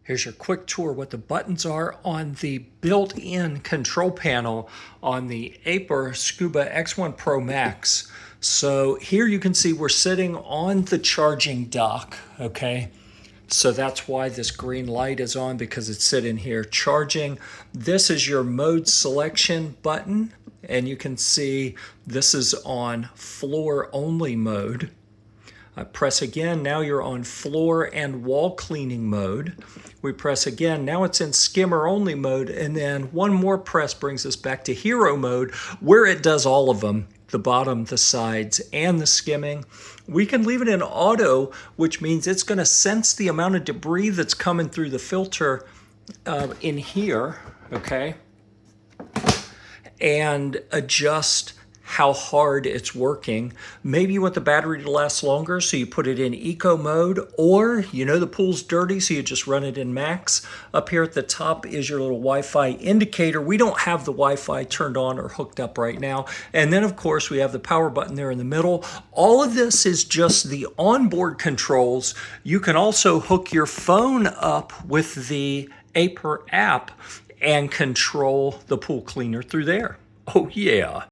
Here's your quick tour what the buttons are on the built-in control panel on the Aiper Scuba X1 Pro Max. So here you can see we're sitting on the charging dock, okay? So that's why this green light is on, because it's sitting here charging. This is your mode selection button, and you can see this is on floor only mode. I press again, now you're on floor and wall cleaning mode. We press again, now it's in skimmer only mode, and then one more press brings us back to hero mode, where it does all of them, the bottom, the sides, and the skimming. We can leave it in auto, which means it's gonna sense the amount of debris that's coming through the filter in here, okay? And adjust how hard it's working. Maybe you want the battery to last longer, so you put it in eco mode, or you know the pool's dirty, so you just run it in max. Up here at the top is your little Wi-Fi indicator. We don't have the Wi-Fi turned on or hooked up right now. And then of course we have the power button there in the middle. All of this is just the onboard controls. You can also hook your phone up with the Aiper app and control the pool cleaner through there. Oh yeah.